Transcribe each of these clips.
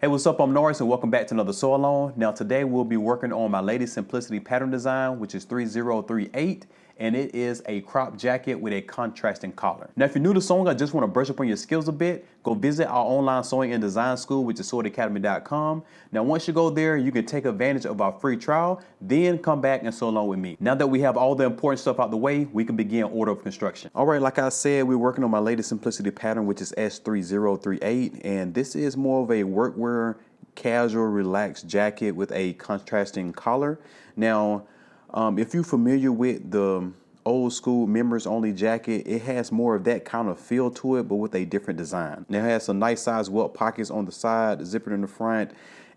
Hey, what's up? I'm Norris and welcome back to another Sew Along. Now today we'll be working on my Lady Simplicity pattern design, which is 3038, and it is a crop jacket with a contrasting collar. Now if you're new to sewing, I just want to brush up on your skills a bit. Go visit our online sewing and design school, which is sewingacademy.com. Now once you go there, you can take advantage of our free trial, then come back and sew along with me. Now that we have all the important stuff out the way, we can begin order of construction. All right, like I said, we're working on my Lady Simplicity pattern, which is S3038, and this is more of a workwear casual relaxed jacket with a contrasting collar. Now if you're familiar with the old school members only jacket, it has more of that kind of feel to it, but with a different design. Now it has some nice size welt pockets on the side, zipper in the front,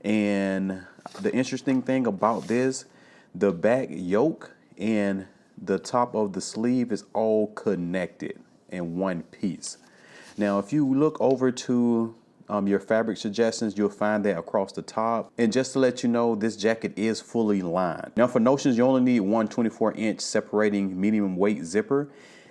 and the interesting thing about this, the back yoke and the top of the sleeve is all connected in one piece. Now if you look over to your fabric suggestions, you'll find that across the top. And just to let you know, this jacket is fully lined. Now for notions, you only need one 24-inch separating medium weight zipper.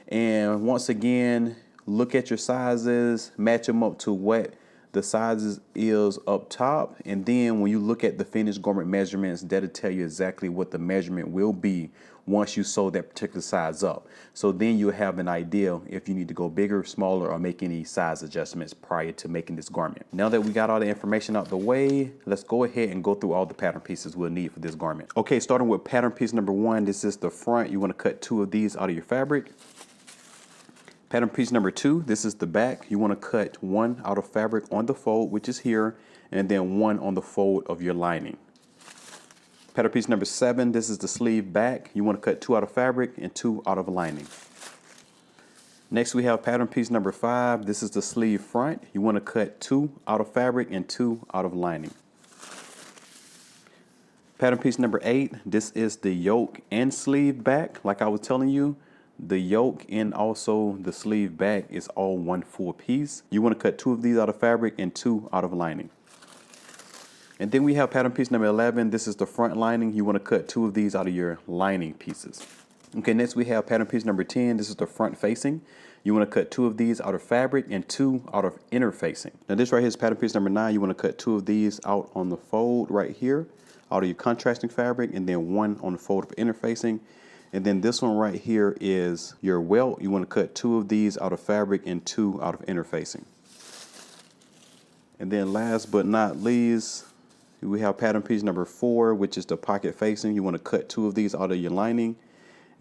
And once again, look at your sizes, match them up to what the sizes is up top. And then when you look at the finished garment measurements, that'll tell you exactly what the measurement will be once you sew that particular size up. So then you'll have an idea if you need to go bigger, smaller, or make any size adjustments prior to making this garment. Now that we got all the information out the way, let's go ahead and go through all the pattern pieces we'll need for this garment. Okay, starting with pattern piece number 1, this is the front. You want to cut 2 of these out of your fabric. Pattern piece number 2, this is the back. You want to cut 1 out of fabric on the fold, which is here, and then 1 on the fold of your lining. Pattern piece number 7, this is the sleeve back. You want to cut 2 out of fabric and 2 out of lining. Next we have pattern piece number 5, this is the sleeve front. You want to cut 2 out of fabric and 2 out of lining. Pattern piece number 8, this is the yoke and sleeve back. Like I was telling you, the yoke and also the sleeve back is all one full piece. You want to cut 2 of these out of fabric and 2 out of lining. And then we have pattern piece number 11. This is the front lining. You want to cut 2 of these out of your lining pieces. Okay, next we have pattern piece number 10. This is the front facing. You want to cut 2 of these out of fabric and 2 out of inner facing. Now this right here is pattern piece number 9. You want to cut 2 of these out on the fold right here, out of your contrasting fabric, and then 1 on the fold of inner facing. And then this one right here is your welt. You want to cut 2 of these out of fabric and 2 out of inner facing. And then last but not least, we have pattern piece number 4, which is the pocket facing. You want to cut 2 of these out of your lining.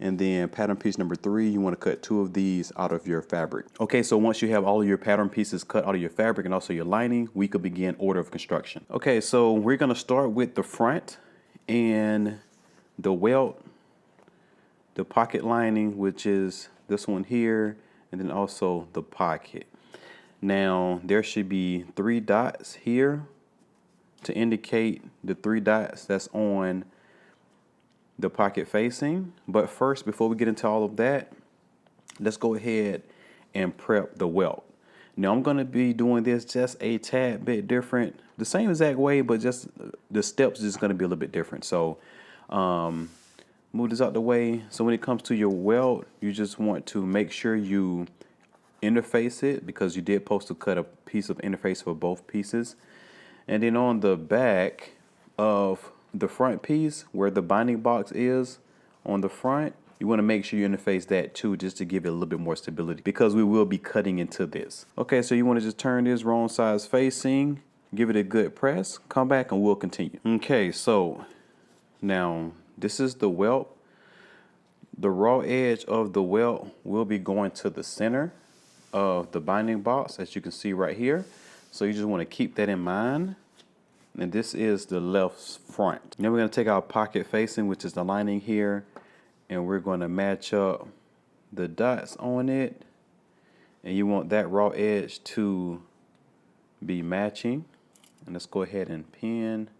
And then pattern piece number 3, you want to cut 2 of these out of your fabric. Okay, so once you have all of your pattern pieces cut out of your fabric and also your lining, we could begin order of construction. Okay, so we're going to start with the front and the welt, the pocket lining, which is this one here, and then also the pocket. Now there should be 3 dots here to indicate the 3 dots that's on the pocket facing. But first, before we get into all of that, let's go ahead and prep the welt. Now I'm going to be doing this just a tad bit different, the same exact way, but just the steps is going to be a little bit different. So move this out the way. So when it comes to your welt, you just want to make sure you interface it, because you did supposed to cut a piece of interface for both pieces. And then on the back of the front piece, where the binding box is on the front, you want to make sure you interface that too, just to give it a little bit more stability, because we will be cutting into this. Okay, so you want to just turn this wrong sides facing, give it a good press, come back, and we'll continue. Okay, so now this is the welt. The raw edge of the welt will be going to the center of the binding box, as you can see right here. So you just want to keep that in mind. And this is the left front. Now we're going to take our pocket facing, which is the lining here, and we're going to match up the dots on it. And you want that raw edge to be matching. And let's go ahead and pin.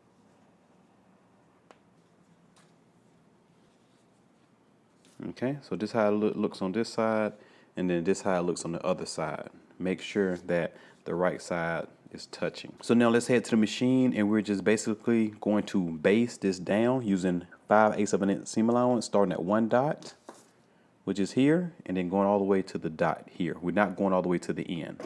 Okay, so this is how it looks on this side, and then this is how it looks on the other side. Make sure that the right side is touching. So now let's head to the machine, and we're just basically going to base this down using 5/8 of an inch seam allowance, starting at 1 dot, which is here, and then going all the way to the dot here. We're not going all the way to the end.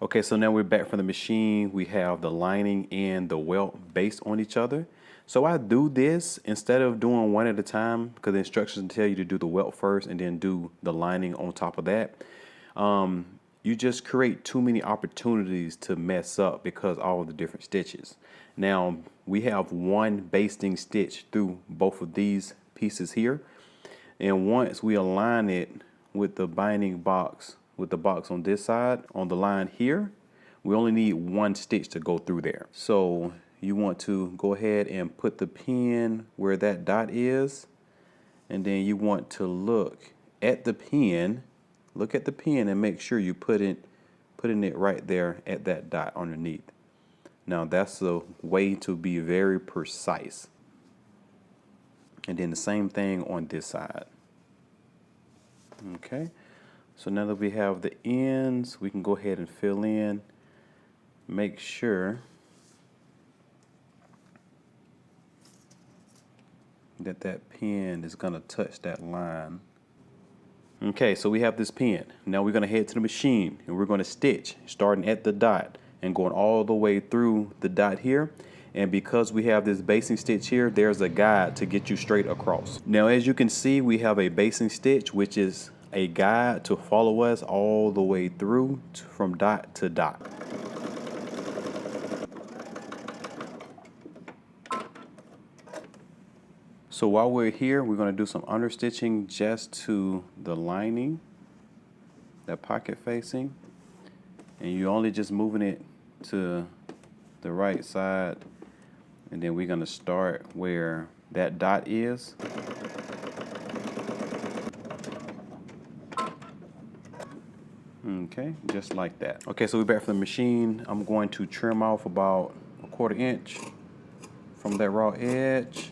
Okay, so now we're back from the machine. We have the lining and the welt based on each other. So I do this instead of doing one at a time because the instructions tell you to do the welt first and then do the lining on top of that. You just create too many opportunities to mess up because all of the different stitches. Now we have one basting stitch through both of these pieces here. And once we align it with the binding box, with the box on this side, on the line here, we only need one stitch to go through there. So you want to go ahead and put the pin where that dot is, and then you want to look at the pin, and make sure you putting it right there at that dot underneath. Now that's a way to be very precise. And then the same thing on this side. Okay, so now that we have the ends, we can go ahead and fill in. Make sure that that pin is going to touch that line. Okay, so we have this pin. Now we're going to head to the machine and we're going to stitch starting at the dot and going all the way through the dot here. And because we have this basting stitch here, there's a guide to get you straight across. Now, as you can see, we have a basting stitch, which is a guide to follow us all the way through from dot to dot. So while we're here, we're going to do some understitching just to the lining, that pocket facing, and you're only just moving it to the right side, and then we're going to start where that dot is. Okay, just like that. Okay, so we're back from the machine. I'm going to trim off about 1/4 inch from that raw edge.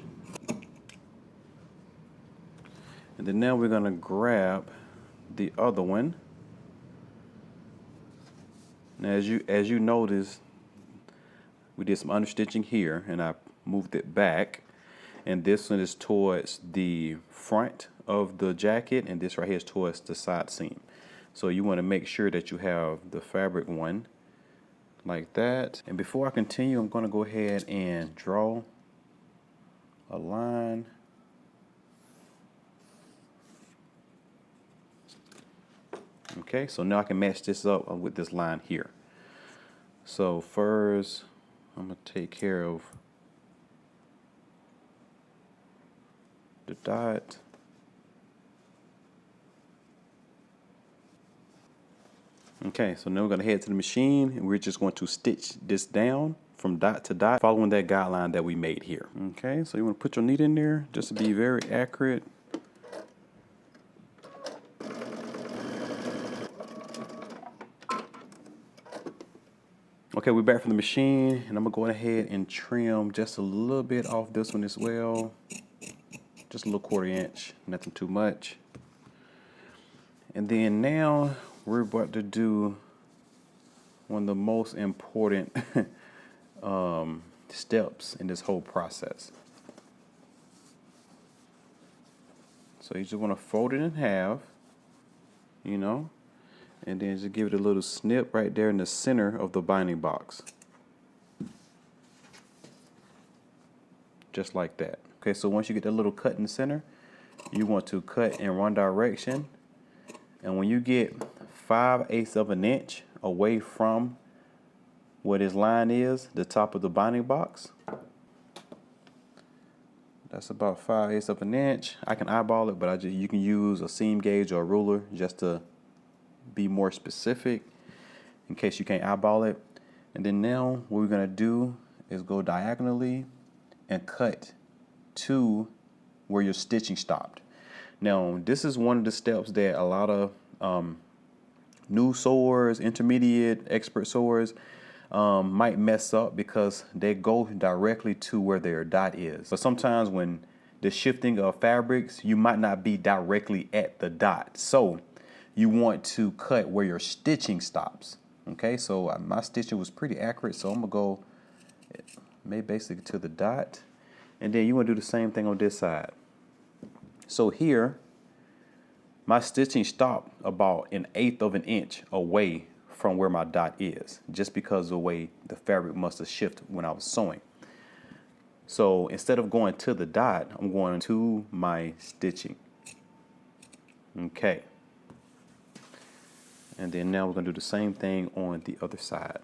And then now we're going to grab the other one. Now as you notice, we did some understitching here and I moved it back. And this one is towards the front of the jacket and this right here is towards the side seam. So you want to make sure that you have the fabric one like that. And before I continue, I'm going to go ahead and draw a line. Okay, so now I can match this up with this line here. So first, I'm going to take care of the dot. Okay, so now we're going to head to the machine and we're just going to stitch this down from dot to dot, following that guideline that we made here. Okay, so you want to put your needle in there just to be very accurate. Okay, we're back from the machine and I'm going to go ahead and trim just a little bit off this one as well. Just a little 1/4 inch, nothing too much. And then now we're about to do one of the most important steps in this whole process. So you just want to fold it in half, you know, and then just give it a little snip right there in the center of the binding box. Just like that. Okay, so once you get that little cut in the center, you want to cut in one direction. And when you get 5/8 of an inch away from where this line is, the top of the binding box, that's about 5/8 of an inch. I can eyeball it, but you can use a seam gauge or a ruler just to be more specific in case you can't eyeball it. And then now what we're gonna do is go diagonally and cut to where your stitching stopped. Now this is one of the steps that a lot of new sewers, intermediate, expert sewers might mess up because they go directly to where their dot is. But sometimes when the shifting of fabrics, you might not be directly at the dot. So you want to cut where your stitching stops. Okay, so my stitching was pretty accurate, so I'm gonna go maybe basically to the dot. And then you want to do the same thing on this side. So here, my stitching stopped about 1/8 of an inch away from where my dot is, just because of the way the fabric must have shifted when I was sewing. So instead of going to the dot, I'm going to my stitching. Okay. And then now we're going to do the same thing on the other side.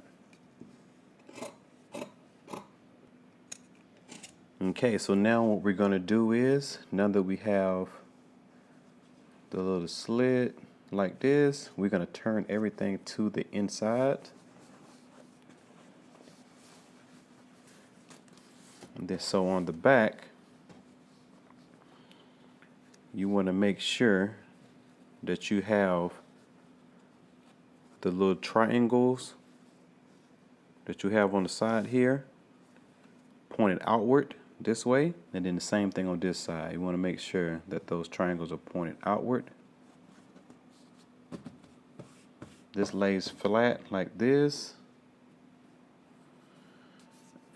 Okay, so now what we're going to do is, now that we have the little slit like this, we're going to turn everything to the inside. And then so on the back, you want to make sure that you have the little triangles that you have on the side here pointed outward this way, and then the same thing on this side. You want to make sure that those triangles are pointed outward. This lays flat like this,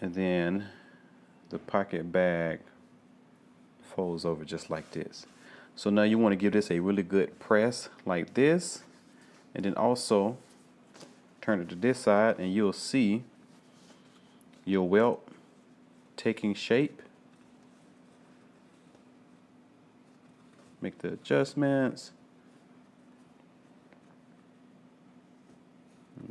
and then the pocket bag folds over just like this. So now you want to give this a really good press like this, and then also turn it to this side, and you'll see your welt taking shape. Make the adjustments.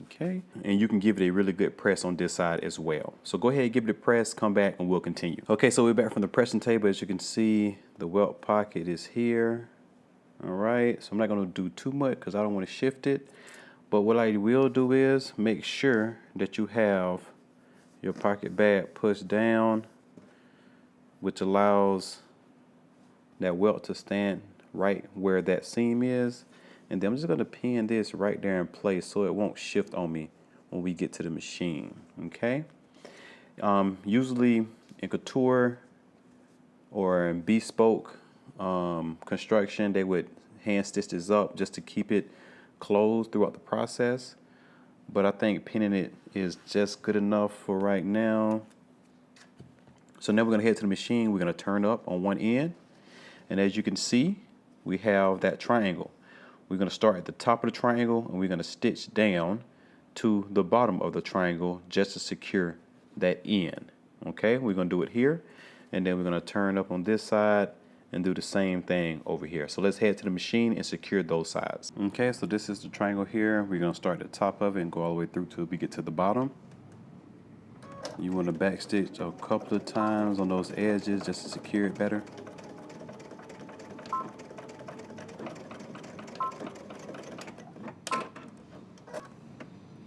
Okay, and you can give it a really good press on this side as well. So go ahead and give it a press, come back, and we'll continue. Okay, so we're back from the pressing table. As you can see, the welt pocket is here. All right, so I'm not gonna do too much because I don't want to shift it. But what I will do is make sure that you have your pocket bag pushed down, which allows that welt to stand right where that seam is. And then I'm just going to pin this right there in place so it won't shift on me when we get to the machine. Okay. Usually in couture or in bespoke construction, they would hand stitch this up just to keep it closed throughout the process. But I think pinning it is just good enough for right now. So now we're going to head to the machine. We're going to turn up on one end. And as you can see, we have that triangle. We're going to start at the top of the triangle, and we're going to stitch down to the bottom of the triangle just to secure that end. Okay, we're going to do it here, and then we're going to turn up on this side and do the same thing over here. So let's head to the machine and secure those sides. Okay, so this is the triangle here. We're going to start at the top of it and go all the way through till we get to the bottom. You want to back stitch a couple of times on those edges just to secure it better.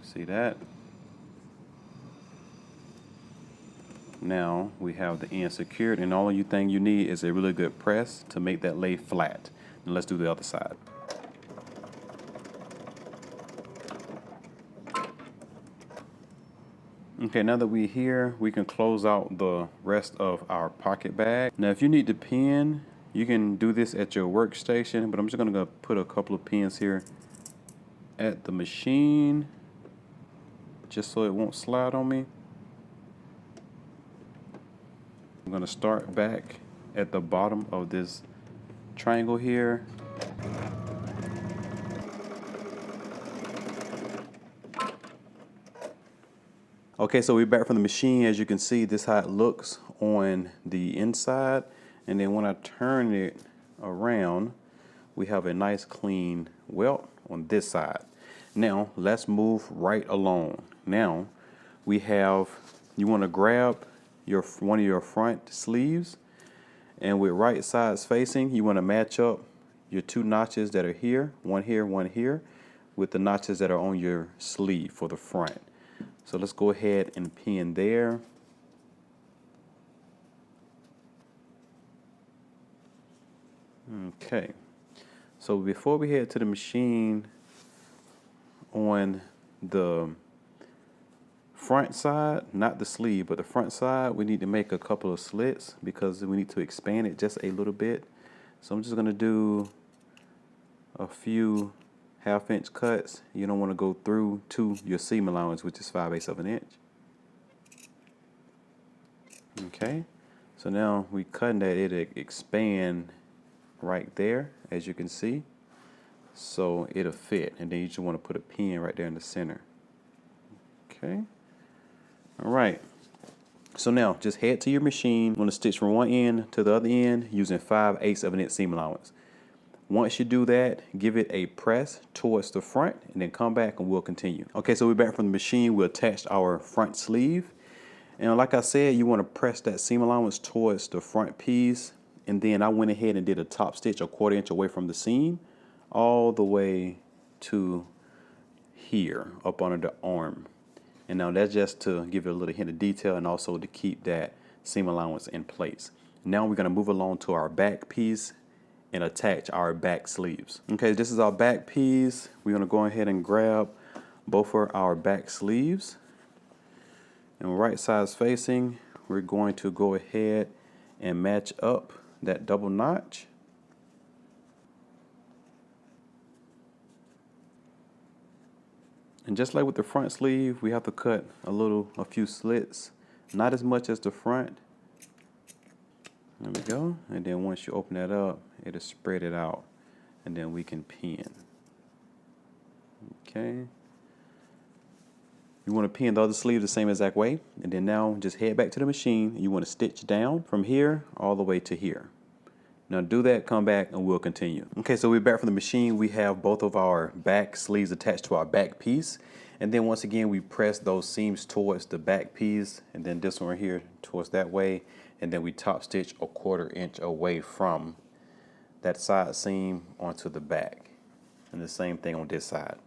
See that? Now we have the end secured, and all you need is a really good press to make that lay flat. And let's do the other side. Okay, now that we're here, we can close out the rest of our pocket bag. Now if you need to pin, you can do this at your workstation, but I'm just gonna put a couple of pins here at the machine just so it won't slide on me. I'm going to start back at the bottom of this triangle here. Okay, so we're back from the machine. As you can see, this is how it looks on the inside. And then when I turn it around, we have a nice clean welt on this side. Now, let's move right along. Now, we have, you want to grab one of your front sleeves, and with right sides facing, you want to match up your two notches that are here, one here, with the notches that are on your sleeve for the front. So let's go ahead and pin there. Okay, so before we head to the machine, on the front side, not the sleeve, but the front side, we need to make a couple of slits because we need to expand it just a little bit. So I'm just going to do a few 1/2 inch cuts. You don't want to go through to your seam allowance, which is 5/8 of an inch. Okay, so now we cutting that, it'll expand right there, as you can see. so it'll fit. And then you just want to put a pin right there in the center. Okay. All right. So now just head to your machine. You want to stitch from one end to the other end using 5/8 of an inch seam allowance. Once you do that, give it a press towards the front and then come back and we'll continue. Okay, so we're back from the machine. We attached our front sleeve. And like I said, you want to press that seam allowance towards the front piece. And then I went ahead and did a top stitch a 1/4 inch away from the seam all the way to here up under the arm. And now that's just to give it a little hint of detail and also to keep that seam allowance in place. Now we're going to move along to our back piece and attach our back sleeves. Okay, this is our back piece. We're going to go ahead and grab both of our back sleeves. And right sides facing, we're going to go ahead and match up that double notch. And just like with the front sleeve, we have to cut a few slits, not as much as the front. There we go. And then once you open that up, it'll spread it out and then we can pin. Okay. You want to pin the other sleeve the same exact way. And then now just head back to the machine. You want to stitch down from here all the way to here. Now do that, come back, and we'll continue. Okay, so we're back from the machine. We have both of our back sleeves attached to our back piece. And then once again, we press those seams towards the back piece, and then this one right here towards that way. And then we top stitch a 1/4 inch away from that side seam onto the back. And the same thing on this side.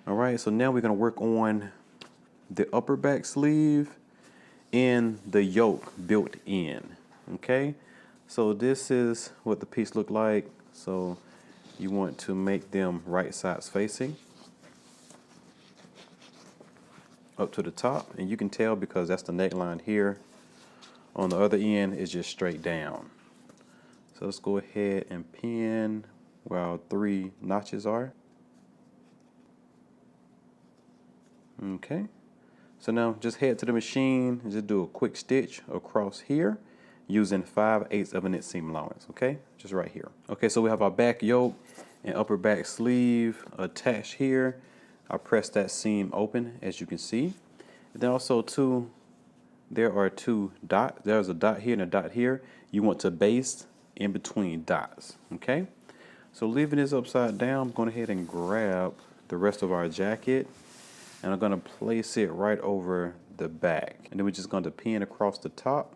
All right, so now we're gonna work on the upper back sleeve and the yoke built in, okay? So this is what the piece look like. So you want to make them right sides facing up to the top, and you can tell because that's the neckline here. On the other end is just straight down. So let's go ahead and pin where our 3 notches are. Okay. So now just head to the machine and just do a quick stitch across here using 5/8 of an inch seam allowance, okay? Just right here. Okay, so we have our back yoke and upper back sleeve attached here. I press that seam open, as you can see. And then also too, there are 2 dots. There's a dot here and a dot here. You want to baste in between dots, okay? So leaving this upside down, I'm going ahead and grab the rest of our jacket, and I'm going to place it right over the back. And then we're just going to pin across the top,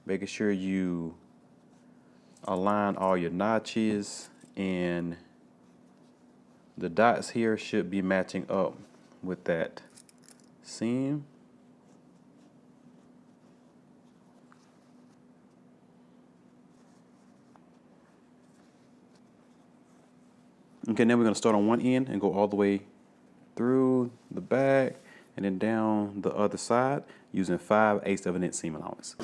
making sure you align all your notches, and the dots here should be matching up with that seam. Okay, now we're going to start on one end and go all the way through the back and then down the other side using 5/8 of an inch seam allowance.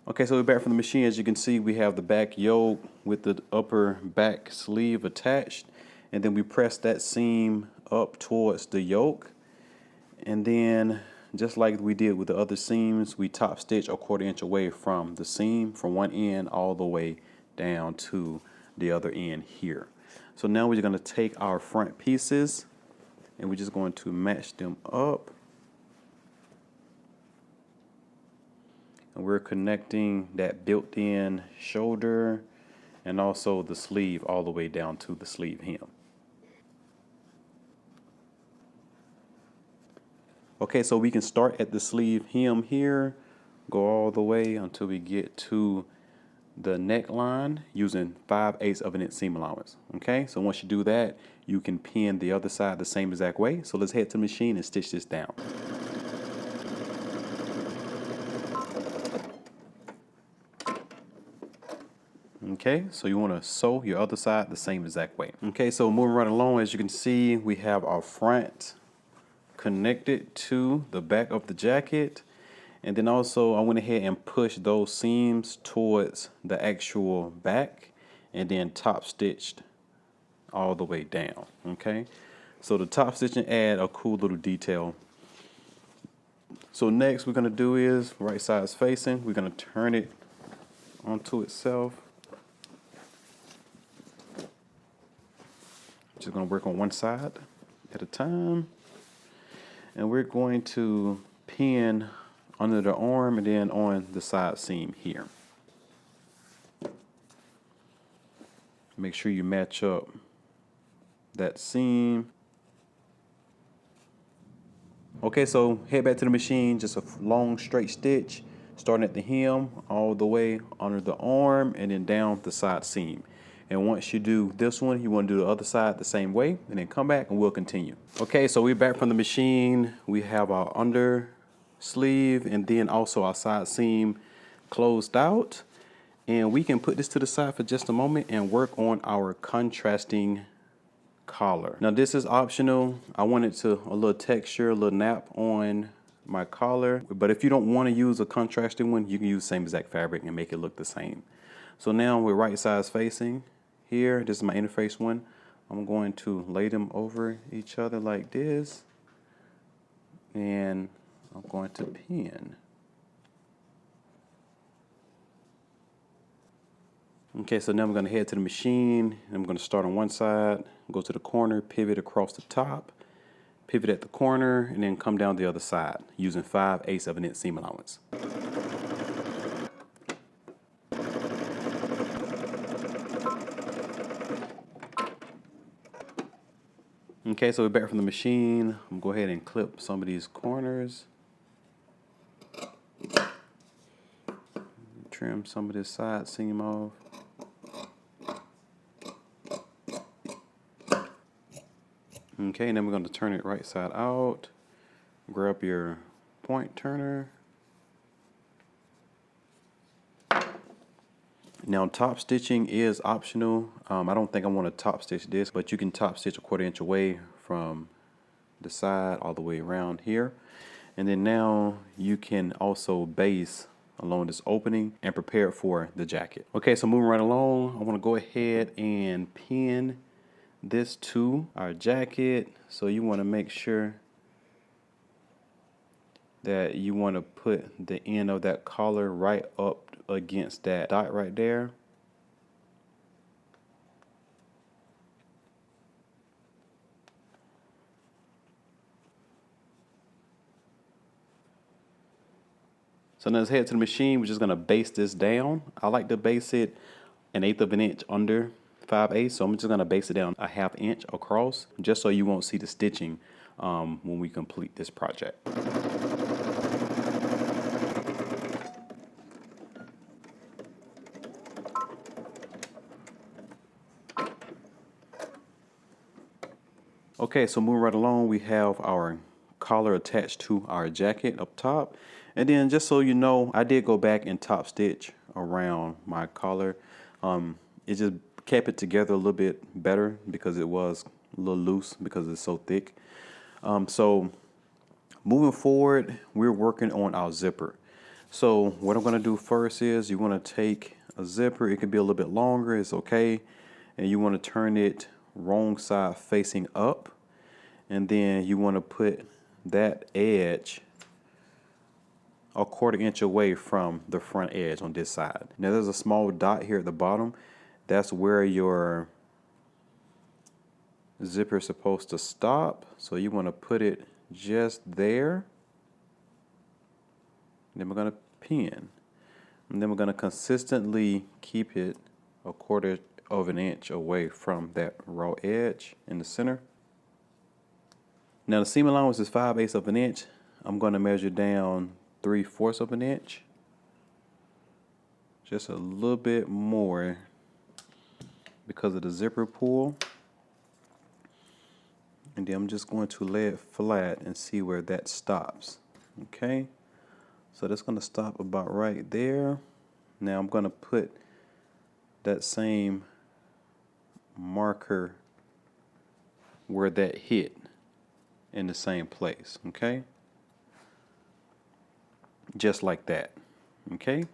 Okay, so we're back from the machine. As you can see, we have the back yoke with the upper back sleeve attached, and then we press that seam up towards the yoke, and then just like we did with the other seams, we top stitch a 1/4 inch away from the seam from one end all the way down to the other end here. So now we're going to take our front pieces and we're just going to match them up. And we're connecting that built-in shoulder and also the sleeve all the way down to the sleeve hem. Okay, so we can start at the sleeve hem here, go all the way until we get to the neckline using 5/8 of an inch seam allowance. Okay, so once you do that, you can pin the other side the same exact way. So let's head to the machine and stitch this down. Okay, so you want to sew your other side the same exact way. Okay, so moving right along, as you can see, we have our front connected to the back of the jacket, and then also I went ahead and pushed those seams towards the actual back and then top stitched all the way down. Okay, so the top stitching add a cool little detail So next we're gonna do is right side's facing. We're gonna turn it onto itself. Just gonna work on one side at a time. And we're going to pin under the arm and then on the side seam here. Make sure you match up that seam. Okay, so head back to the machine, just a long straight stitch, starting at the hem all the way under the arm and then down the side seam. And once you do this one, you want to do the other side the same way and then come back and we'll continue. Okay, so we're back from the machine. We have our under sleeve and then also our side seam closed out. And we can put this to the side for just a moment and work on our contrasting collar. Now this is optional. I wanted to a little texture, a little nap on my collar. But if you don't want to use a contrasting one, you can use the same exact fabric and make it look the same. So now we're right sides facing here. This is my interface one. I'm going to lay them over each other like this. And I'm going to pin. Okay, so now I'm going to head to the machine. I'm going to start on one side, go to the corner, pivot across the top, pivot at the corner, and then come down the other side using 5/8 of an inch seam allowance. Okay, so we're back from the machine. I'm going to go ahead and clip some of these corners. Trim some of this side seam off. Okay, and then we're going to turn it right side out. Grab your point turner. Now top stitching is optional. I don't think I want to top stitch this, but you can top stitch a 1/4 inch away from the side all the way around here. And then now you can also base along this opening and prepare it for the jacket. Okay, so moving right along, I want to go ahead and pin this to our jacket. So you want to make sure that you want to put the end of that collar right up against that dot right there. So now let's head to the machine. We're just gonna base this down. I like to base it 1/8 of an inch under 5/8, so I'm just gonna base it down 1/2 inch across, just so you won't see the stitching when we complete this project. Okay, so moving right along, we have our collar attached to our jacket up top. And then just so you know, I did go back and top stitch around my collar. It just kept it together a little bit better because it was a little loose because it's so thick. So moving forward, we're working on our zipper. So what I'm gonna do first is you wanna take a zipper. It can be a little bit longer, it's okay. And you wanna turn it wrong side facing up. And then you wanna put that edge 1/4 inch away from the front edge on this side. Now there's a small dot here at the bottom. That's where your zipper is supposed to stop. So you want to put it just there. Then we're going to pin. And then we're going to consistently keep it 1/4 of an inch away from that raw edge in the center. Now the seam allowance is 5/8 of an inch. I'm going to measure down 3/4 of an inch. Just a little bit more because of the zipper pull. And then I'm just going to lay it flat and see where that stops. Okay, so that's going to stop about right there. Now I'm going to put that same marker where that hit in the same place. Okay, just like that. Okay,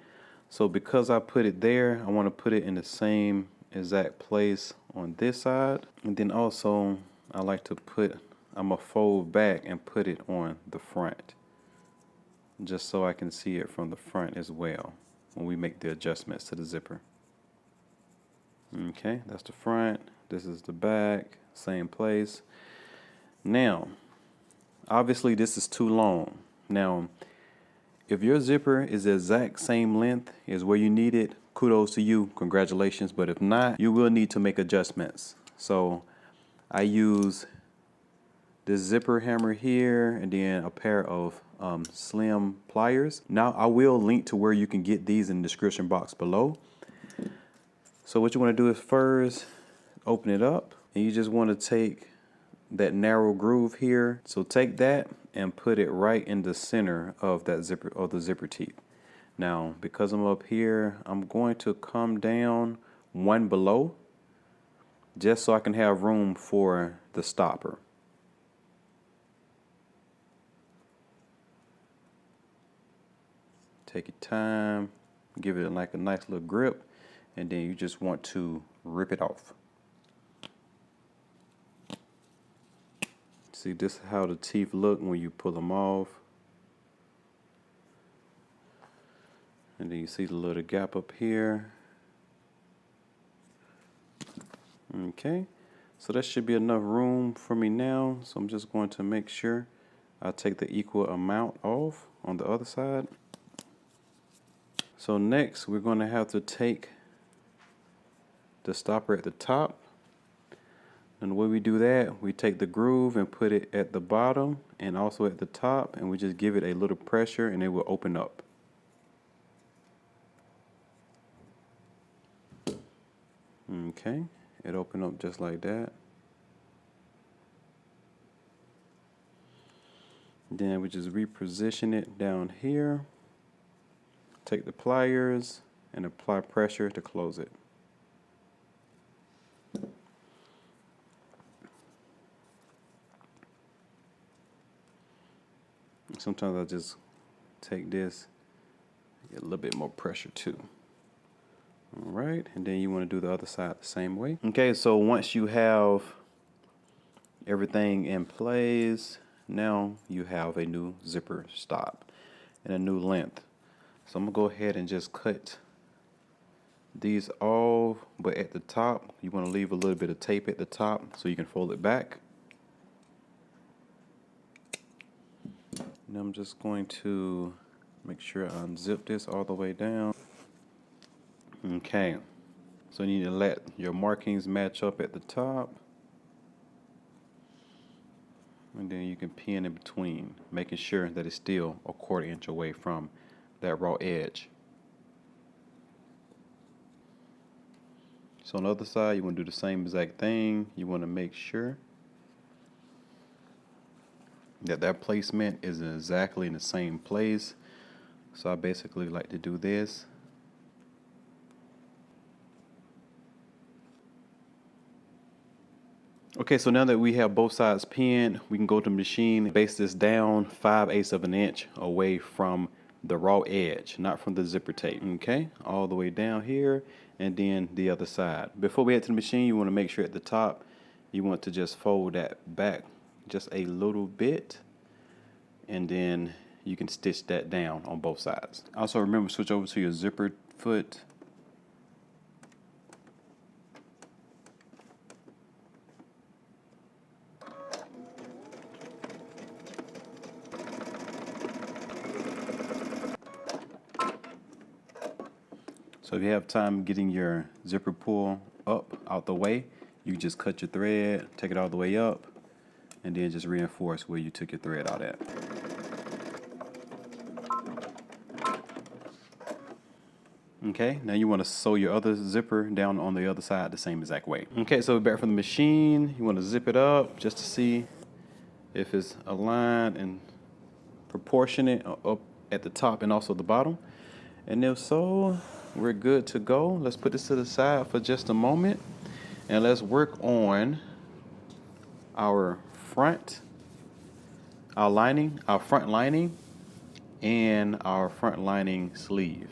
so because I put it there, I want to put it in the same exact place on this side. And then also I like to put, I'm gonna fold back and put it on the front. just so I can see it from the front as well when we make the adjustments to the zipper. Okay, that's the front. This is the back, same place. Now, obviously this is too long. Now, if your zipper is the exact same length as where you need it, kudos to you, congratulations. But if not, you will need to make adjustments. So I use this zipper hammer here and then a pair of slim pliers. Now I will link to where you can get these in the description box below. So what you want to do is first open it up, and you just want to take that narrow groove here. So take that and put it right in the center of that zipper, of the zipper teeth. Now, because I'm up here, I'm going to come down one below just so I can have room for the stopper. Take your time, give it like a nice little grip, and then you just want to rip it off. See, this is how the teeth look when you pull them off. And then you see the little gap up here. Okay, so that should be enough room for me now. So I'm just going to make sure I take the equal amount off on the other side. So next, we're going to have to take the stopper at the top. And the way we do that, we take the groove and put it at the bottom and also at the top, and we just give it a little pressure and it will open up. Okay, it opened up just like that. Then we just reposition it down here. Take the pliers and apply pressure to close it. Sometimes I just take this, get a little bit more pressure too. All right, and then you want to do the other side the same way. Okay, so once you have everything in place, now you have a new zipper stop and a new length. So I'm gonna go ahead and just cut these off, but at the top, you want to leave a little bit of tape at the top so you can fold it back. And I'm just going to make sure I unzip this all the way down. Okay, so you need to let your markings match up at the top. And then you can pin in between, making sure that it's still a 1/4 inch away from that raw edge. So on the other side, you want to do the same exact thing. You want to make sure that that placement is exactly in the same place. So I basically like to do this. Okay, so now that we have both sides pinned, we can go to the machine, base this down 5/8 of an inch away from the raw edge, not from the zipper tape. Okay, all the way down here, and then the other side. Before we head to the machine, you want to make sure at the top, you want to just fold that back just a little bit, and then you can stitch that down on both sides. Also remember, switch over to your zipper foot. So if you have time getting your zipper pull up out the way, you just cut your thread, take it all the way up, and then just reinforce where you took your thread out at. Okay, now you want to sew your other zipper down on the other side the same exact way. Okay, so back from the machine, you want to zip it up just to see if it's aligned and proportionate up at the top and also the bottom. And if so, we're good to go. Let's put this to the side for just a moment, and let's work on our front lining, and our front lining sleeve.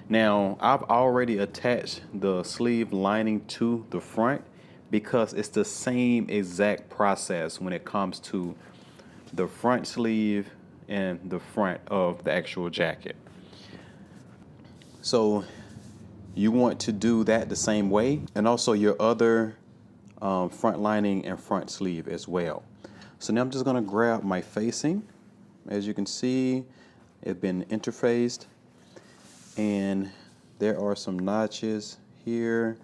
Now, I've already attached the sleeve lining to the front because it's the same exact process when it comes to the front sleeve and the front of the actual jacket. So you want to do that the same way, and also your other front lining and front sleeve as well. So now I'm just going to grab my facing. As you can see, it's been interfaced, and there are some notches here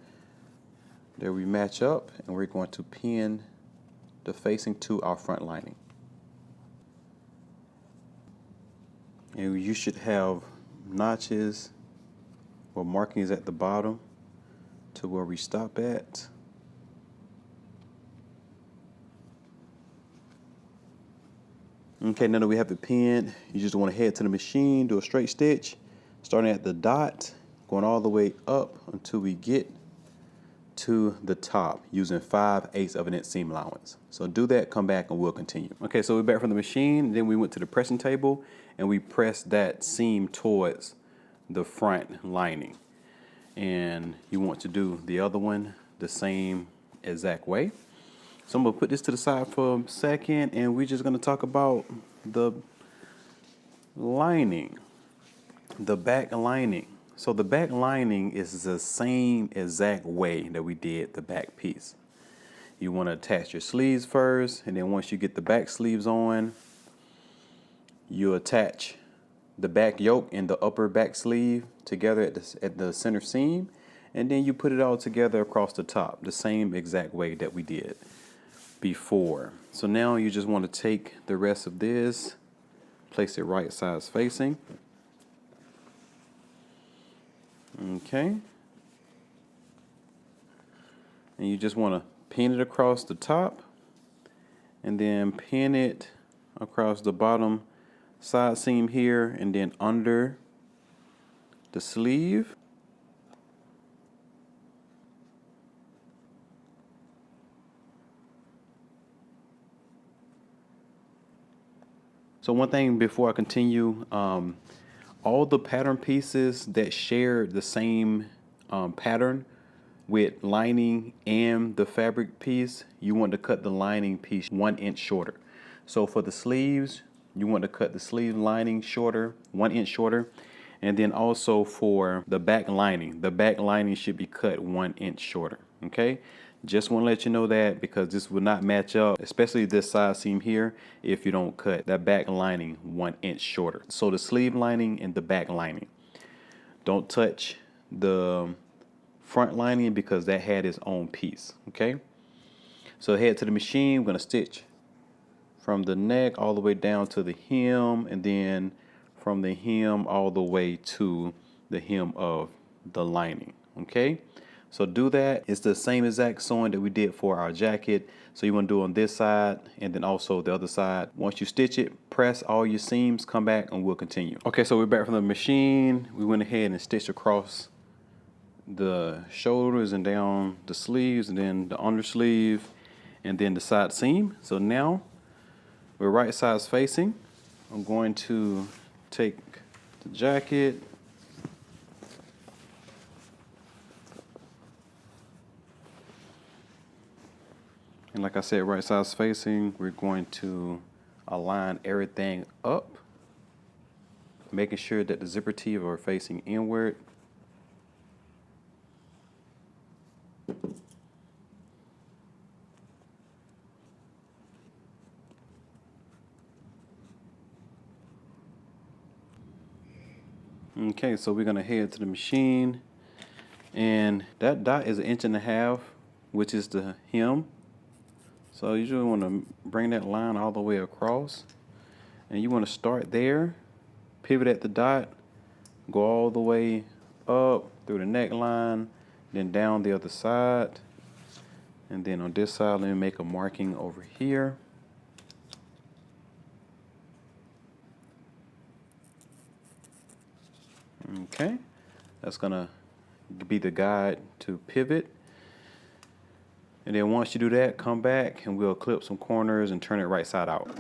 that we match up, and we're going to pin the facing to our front lining. And you should have notches or markings at the bottom to where we stop at. Okay, now that we have it pinned, you just want to head to the machine, do a straight stitch, starting at the dot, going all the way up until we get to the top using 5/8 of an inch seam allowance. So do that, come back, and we'll continue. Okay, so we're back from the machine. Then we went to the pressing table and we pressed that seam towards the front lining. And you want to do the other one the same exact way. So I'm gonna put this to the side for a second, and we're just gonna talk about the lining, the back lining. So the back lining is the same exact way that we did the back piece. You want to attach your sleeves first, and then once you get the back sleeves on, you attach the back yoke and the upper back sleeve together at the center seam, and then you put it all together across the top, the same exact way that we did before. So now you just want to take the rest of this, place it right sides facing. Okay. And you just want to pin it across the top and then pin it across the bottom side seam here and then under the sleeve. So one thing before I continue, all the pattern pieces that share the same pattern with lining and the fabric piece, you want to cut the lining piece 1 inch shorter. So for the sleeves, you want to cut the sleeve lining shorter, 1 inch shorter. And then also for the back lining should be cut 1 inch shorter. Okay, just want to let you know that, because this will not match up, especially this side seam here, if you don't cut that back lining 1 inch shorter. So the sleeve lining and the back lining, don't touch the front lining because that had its own piece. Okay, so head to the machine. We're going to stitch from the neck all the way down to the hem, and then from the hem all the way to the hem of the lining. Okay, so do that. It's the same exact sewing that we did for our jacket. So you want to do on this side and then also the other side. Once you stitch it, press all your seams, come back, and we'll continue. Okay, so we're back from the machine. We went ahead and stitched across the shoulders and down the sleeves and then the undersleeve and then the side seam. So now we're right sides facing. I'm going to take the jacket, and like I said, right sides facing, we're going to align everything up, making sure that the zipper teeth are facing inward. Okay, so we're gonna head to the machine, and that dot is 1.5 inches, which is the hem. So you just want to bring that line all the way across, and you want to start there, pivot at the dot, go all the way up through the neckline, then down the other side, and then on this side, let me make a marking over here. Okay, that's gonna be the guide to pivot. And then once you do that, come back and we'll clip some corners and turn it right side out.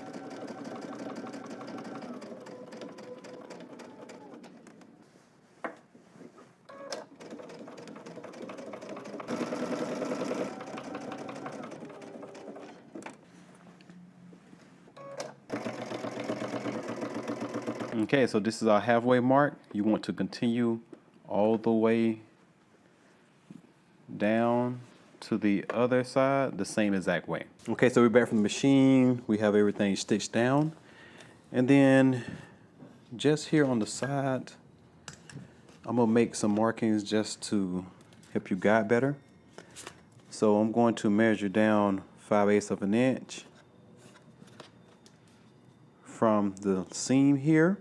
Okay, so this is our halfway mark. You want to continue all the way down to the other side the same exact way. Okay, so we're back from the machine. We have everything stitched down. And then just here on the side, I'm gonna make some markings just to help you guide better. So I'm going to measure down 5/8 of an inch from the seam here.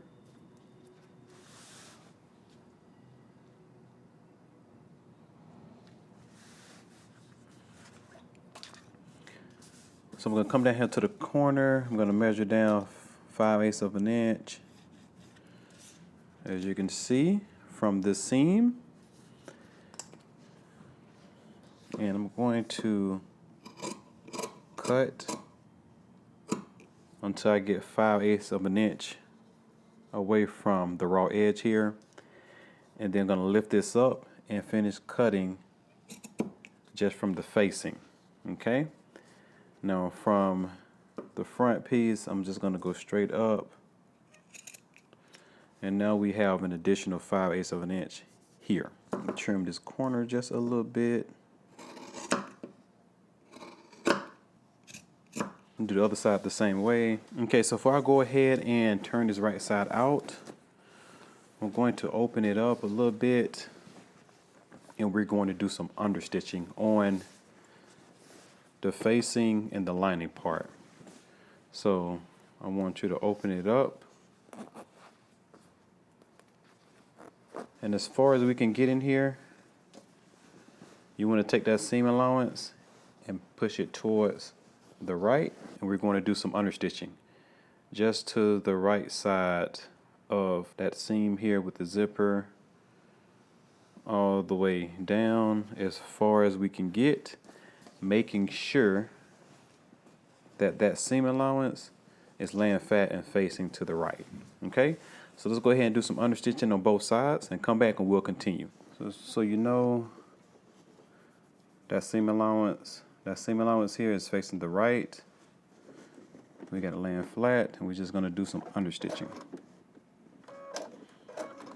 So I'm going to come down here to the corner. I'm going to measure down 5/8 of an inch. As you can see from the seam. And I'm going to cut until I get 5/8 of an inch away from the raw edge here. And then I'm going to lift this up and finish cutting just from the facing. Okay? Now from the front piece, I'm just going to go straight up. And now we have an additional 5/8 of an inch here. Trim this corner just a little bit. And do the other side the same way. Okay, so before I go ahead and turn this right side out, I'm going to open it up a little bit. And we're going to do some understitching on the facing and the lining part. So I want you to open it up. And as far as we can get in here, you want to take that seam allowance and push it towards the right. And we're going to do some understitching just to the right side of that seam here with the zipper all the way down as far as we can get, making sure that that seam allowance is laying flat and facing to the right. Okay, so let's go ahead and do some understitching on both sides and come back and we'll continue. So you know that seam allowance here is facing the right. We got it laying flat, and we're just going to do some understitching.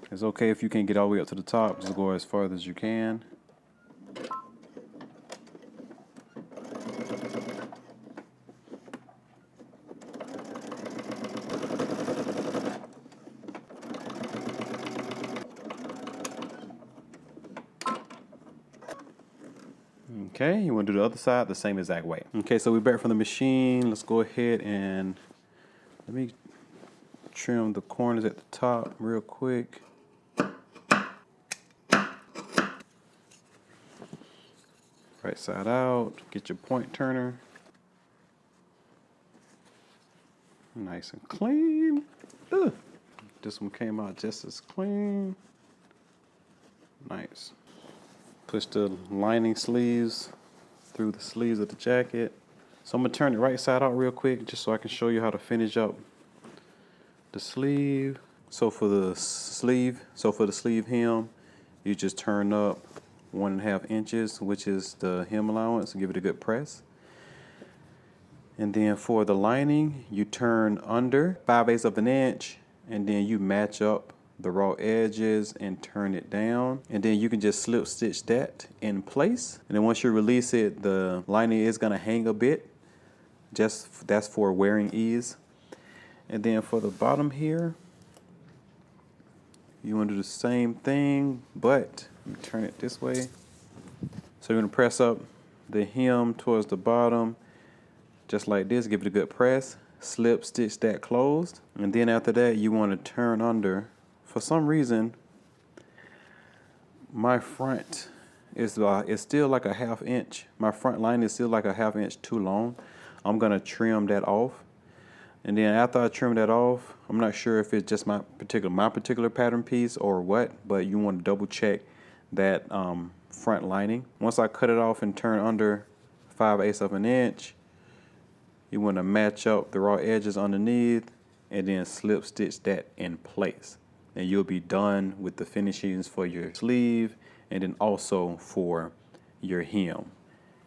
It's okay if you can't get all the way up to the top, just go as far as you can. Okay, you want to do the other side the same exact way. Okay, so we're back from the machine. Let's go ahead and let me trim the corners at the top real quick. Right side out, get your point turner. Nice and clean. Ugh. This one came out just as clean. Nice. Push the lining sleeves through the sleeves of the jacket. So I'm gonna turn it right side out real quick just so I can show you how to finish up the sleeve. So for the sleeve hem, you just turn up 1.5 inches, which is the hem allowance, and give it a good press. And then for the lining, you turn under 5/8 of an inch, and then you match up the raw edges and turn it down, and then you can just slip stitch that in place. And then once you release it, the lining is going to hang a bit, that's for wearing ease. And then for the bottom here, you want to do the same thing, but you turn it this way. So you're going to press up the hem towards the bottom just like this, give it a good press, slip stitch that closed, and then after that you want to turn under. For some reason, my front is still like a 1/2 inch. My front line is still like a 1/2 inch too long. I'm gonna trim that off, and then after I trim that off, I'm not sure if it's just my particular pattern piece or what, but you want to double check that front lining. Once I cut it off and turn under 5/8 of an inch, you want to match up the raw edges underneath and then slip stitch that in place. And you'll be done with the finishings for your sleeve and then also for your hem.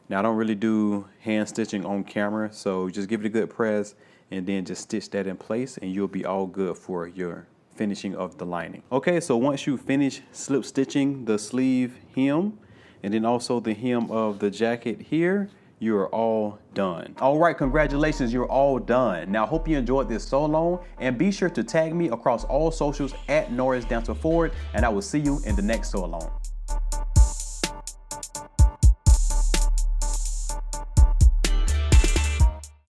Now I don't really do hand stitching on camera, so just give it a good press and then just stitch that in place and you'll be all good for your finishing of the lining. Okay, so once you finish slip stitching the sleeve hem and then also the hem of the jacket here, you're all done. All right, congratulations, you're all done. Now, I hope you enjoyed this sew along, and be sure to tag me across all socials at Norris Danta Forward, and I will see you in the next sew along.